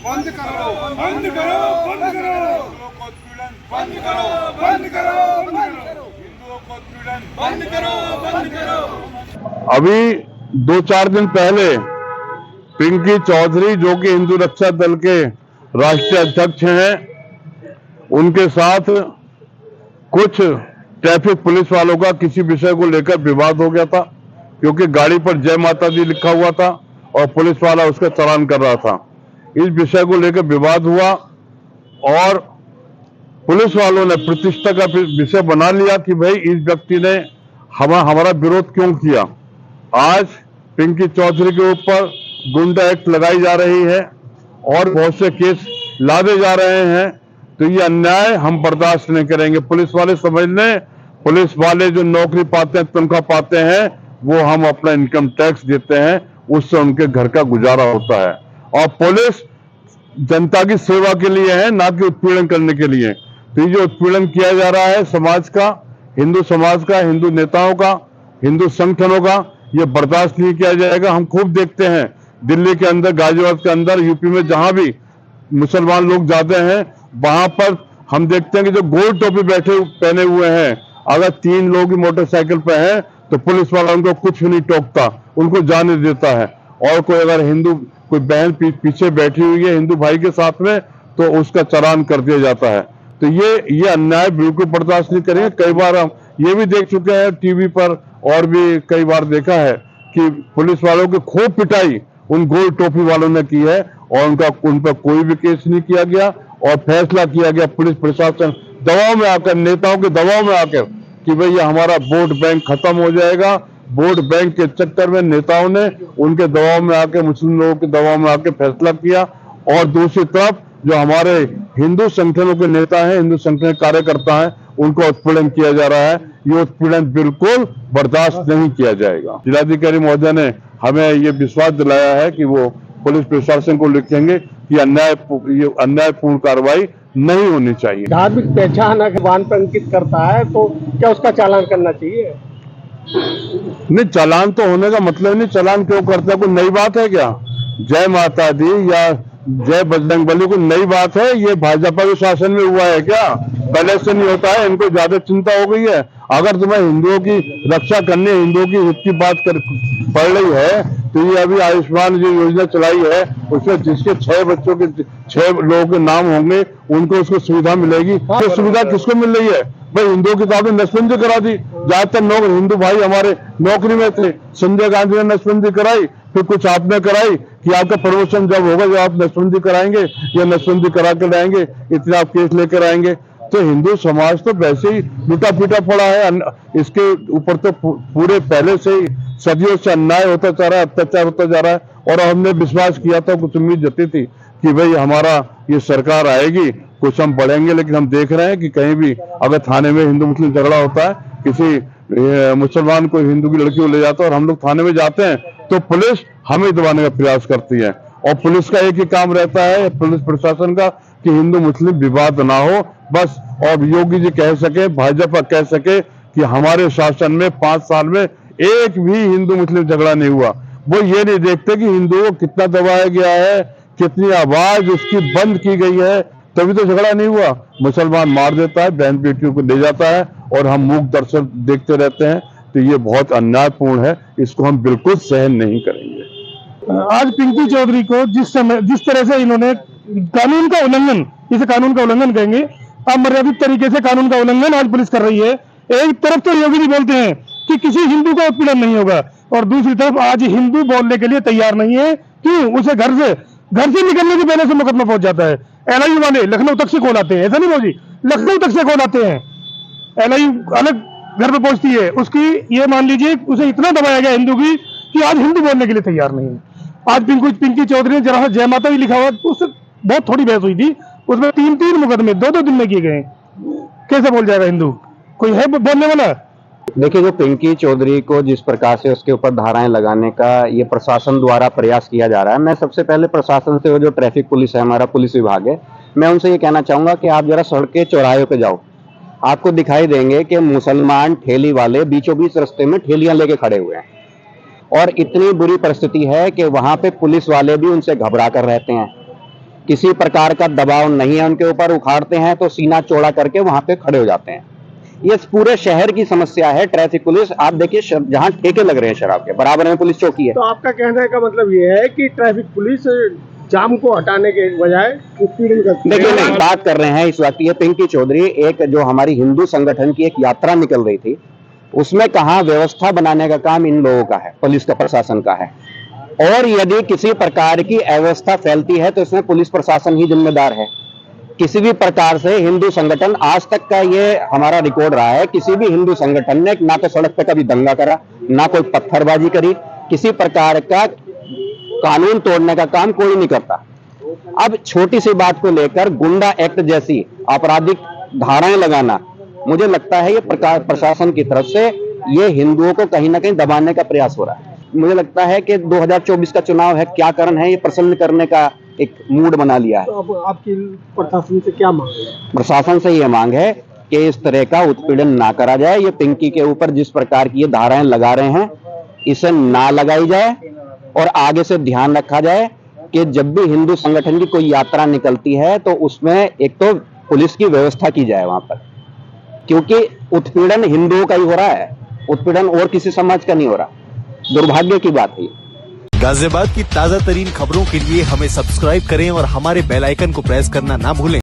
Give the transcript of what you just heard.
बंद करो, बंद करो, बंद करो, बंद करो, बंद करो, बंद करो, हिंदुओं को उत्पीड़न बंद करो, बंद करो। अभी 2-4 दिन पहले पिंकी चौधरी, जो कि हिंदू रक्षा दल के राष्ट्रीय अध्यक्ष हैं, उनके साथ कुछ ट्रैफिक पुलिस वालों का किसी विषय को लेकर विवाद हो गया था, क्योंकि गाड़ी पर जय माता दी लिखा हुआ था और पुलिस वाला उसका चालान कर रहा था। इस विषय को लेकर विवाद हुआ और पुलिस वालों ने प्रतिष्ठा का विषय बना लिया कि भाई इस व्यक्ति ने हमारा विरोध क्यों किया। आज पिंकी चौधरी के ऊपर गुंडा एक्ट लगाई जा रही है और बहुत से केस लादे जा रहे हैं, तो ये अन्याय हम बर्दाश्त नहीं करेंगे। पुलिस वाले समझ लें, पुलिस वाले जो नौकरी पाते हैं, तनख्वाह पाते हैं, वो हम अपना इनकम टैक्स देते हैं, उससे उनके घर का गुजारा होता है। और पुलिस जनता की सेवा के लिए है, ना कि उत्पीड़न करने के लिए। तो ये जो उत्पीड़न किया जा रहा है समाज का, हिंदू समाज का, हिंदू नेताओं का, हिंदू संगठनों का, ये बर्दाश्त नहीं किया जाएगा। हम खूब देखते हैं दिल्ली के अंदर, गाजियाबाद के अंदर, यूपी में जहां भी मुसलमान लोग जाते हैं, वहां पर हम देखते हैं कि जो गोल टोपी पहने हुए हैं, अगर 3 लोग मोटरसाइकिल पे हैं तो पुलिस वाला उनको कुछ नहीं टोकता, उनको जाने देता है। और कोई अगर हिंदू कोई बहन पीछे बैठी हुई है हिंदू भाई के साथ में, तो उसका चालान कर दिया जाता है। तो ये अन्याय बिल्कुल बर्दाश्त नहीं करेंगे। कई बार हम ये भी देख चुके हैं टीवी पर, और भी कई बार देखा है कि पुलिस वालों की खूब पिटाई उन गोल टोपी वालों ने की है और उन पर कोई भी केस नहीं किया गया और फैसला किया गया पुलिस प्रशासन दबाव में आकर, नेताओं के दबाव में आकर, कि भाई ये हमारा वोट बैंक खत्म हो जाएगा। वोट बैंक के चक्कर में नेताओं ने उनके दबाव में आके, मुस्लिम लोगों के दबाव में आके फैसला किया। और दूसरी तरफ जो हमारे हिंदू संगठनों के नेता हैं, हिंदू संगठन कार्यकर्ता हैं, उनको उत्पीड़न किया जा रहा है। ये उत्पीड़न बिल्कुल बर्दाश्त नहीं किया जाएगा। जिलाधिकारी महोदय ने हमें ये विश्वास दिलाया है कि वो पुलिस प्रशासन को लिखेंगे कि अन्यायपूर्ण कार्रवाई नहीं होनी चाहिए। धार्मिक पहचान अगर वाहन पर अंकित करता है तो क्या उसका चालान करना चाहिए? नहीं, चालान तो होने का मतलब नहीं, चालान क्यों करता है? कोई नई बात है क्या? जय माता दी या जय बजरंगबली कोई नई बात है? ये भाजपा के शासन में हुआ है क्या? पहले से नहीं होता है? इनको ज्यादा चिंता हो गई है। अगर तुम्हें हिंदुओं की रक्षा करने, हिंदुओं की हित की बात पड़ रही है, तो ये अभी आयुष्मान जो योजना चलाई है, उसमें जिसके 6 बच्चों के 6 लोगों के नाम होंगे, उनको उसको सुविधा मिलेगी। तो सुविधा किसको मिल रही है भाई? हिंदुओं की तो नसबंदी करा दी। ज्यादातर हिंदू भाई हमारे नौकरी में थे, संजय गांधी ने नसबंदी कराई, फिर कुछ आपने कराई कि आपका प्रमोशन जब होगा जब आप नसबंदी कराएंगे या नसबंदी करा के लाएंगे, इतने आप केस लेकर आएंगे। तो हिंदू समाज तो वैसे ही लुटा पीटा पड़ा है। इसके ऊपर तो पूरे पहले से ही सदियों से अन्याय होता जा रहा है, अत्याचार होता जा रहा है। और हमने विश्वास किया था, कुछ उम्मीद जती थी कि भाई हमारा ये सरकार आएगी, कुछ हम बढ़ेंगे। लेकिन हम देख रहे हैं कि कहीं भी अगर थाने में हिंदू मुस्लिम झगड़ा होता है, किसी मुसलमान को हिंदू की लड़की को ले जाता है और हम लोग थाने में जाते हैं, तो पुलिस हमें दबाने का प्रयास करती है। और पुलिस का एक ही काम रहता है, पुलिस प्रशासन का, कि हिंदू मुस्लिम विवाद ना हो बस। और योगी जी कह सके, भाजपा कह सके कि हमारे शासन में 5 साल में एक भी हिंदू मुस्लिम झगड़ा नहीं हुआ। वो ये नहीं देखते कि हिंदुओं को कितना दबाया गया है, कितनी आवाज उसकी बंद की गई है, तभी तो झगड़ा नहीं हुआ। मुसलमान मार देता है, बहन बेटियों को ले जाता है और हम मूक दर्शन देखते रहते हैं। तो ये बहुत अन्यायपूर्ण है, इसको हम बिल्कुल सहन नहीं करेंगे। आज पिंकी चौधरी को जिस तरह से इन्होंने कानून का उल्लंघन, इसे कानून का उल्लंघन कहेंगे, अमर्यादित तरीके से कानून का उल्लंघन आज पुलिस कर रही है। एक तरफ तो योगी जी बोलते हैं कि किसी हिंदू का उत्पीड़न नहीं होगा, और दूसरी तरफ आज हिंदू बोलने के लिए तैयार नहीं है। क्यों? उसे घर से निकलने से पहले से मुकदमा पहुंच जाता है। एलआईयू वाले लखनऊ तक से कॉल आते हैं, ऐसा नहीं बोली, लखनऊ तक से कॉल आते हैं, एलआईयू अलग घर पे पहुंचती है उसकी। ये मान लीजिए उसे इतना दबाया गया हिंदू की कि आज हिंदू बोलने के लिए तैयार नहीं है। आज पिंकी चौधरी ने जरा जय माता भी लिखा हुआ, उससे बहुत थोड़ी बहस हुई थी, उसमें 3 मुकदमे 2 दिन में किए गए। कैसे बोल जाएगा हिंदू? कोई है बोलने वाला? देखिए, जो पिंकी चौधरी को जिस प्रकार से उसके ऊपर धाराएं लगाने का ये प्रशासन द्वारा प्रयास किया जा रहा है, मैं सबसे पहले प्रशासन से, वो जो ट्रैफिक पुलिस है, हमारा पुलिस विभाग है, मैं उनसे ये कहना चाहूंगा कि आप जरा सड़क के चौराहे पे जाओ, आपको दिखाई देंगे कि मुसलमान ठेली वाले बीचों बीच रास्ते में ठेलियां लेके खड़े हुए हैं। और इतनी बुरी परिस्थिति है कि वहां पे पुलिस वाले भी उनसे घबरा कर रहते हैं। किसी प्रकार का दबाव नहीं है उनके ऊपर, उखाड़ते हैं तो सीना चौड़ा करके वहां पे खड़े हो जाते हैं। ये पूरे शहर की समस्या है। ट्रैफिक पुलिस आप देखिए, जहां ठेके लग रहे हैं शराब के, बराबर में पुलिस चौकी है। तो आपका कहने का मतलब ये है कि ट्रैफिक पुलिस जाम को हटाने के बजाय उत्पीड़न करती है। देखिए नहीं, बात कर रहे हैं इस वक्त ये पिंकी चौधरी, एक जो हमारी हिंदू संगठन की एक यात्रा निकल रही थी, उसमें कहाँ व्यवस्था बनाने का काम इन लोगों का है, पुलिस का, प्रशासन का है। और यदि किसी प्रकार की अव्यवस्था फैलती है तो इसमें पुलिस प्रशासन ही जिम्मेदार है। किसी भी प्रकार से हिंदू संगठन, आज तक का ये हमारा रिकॉर्ड रहा है, किसी भी हिंदू संगठन ने ना तो सड़क पे कभी दंगा करा, ना कोई पत्थरबाजी करी, किसी प्रकार का कानून तोड़ने का काम कोई नहीं करता। अब छोटी सी बात को लेकर गुंडा एक्ट जैसी आपराधिक धाराएं लगाना, मुझे लगता है ये प्रशासन की तरफ से ये हिंदुओं को कहीं ना कहीं दबाने का प्रयास हो रहा है। मुझे लगता है कि 2024 का चुनाव है, क्या कारण है, ये प्रसन्न करने का एक मूड बना लिया है। तो अब आपकी प्रशासन से क्या मांग है? प्रशासन से ये मांग है कि इस तरह का उत्पीड़न ना करा जाए। ये पिंकी के ऊपर जिस प्रकार की ये धाराएं लगा रहे हैं, इसे ना लगाई जाए और आगे से ध्यान रखा जाए कि जब भी हिंदू संगठन की कोई यात्रा निकलती है तो उसमें एक तो पुलिस की व्यवस्था की जाए वहां पर, क्योंकि उत्पीड़न हिंदुओं का ही हो रहा है, उत्पीड़न और किसी समाज का नहीं हो रहा। दुर्भाग्य की बात है। गाजियाबाद की ताजा तरीन खबरों के लिए हमें सब्सक्राइब करें और हमारे बेल आइकन को प्रेस करना ना भूलें।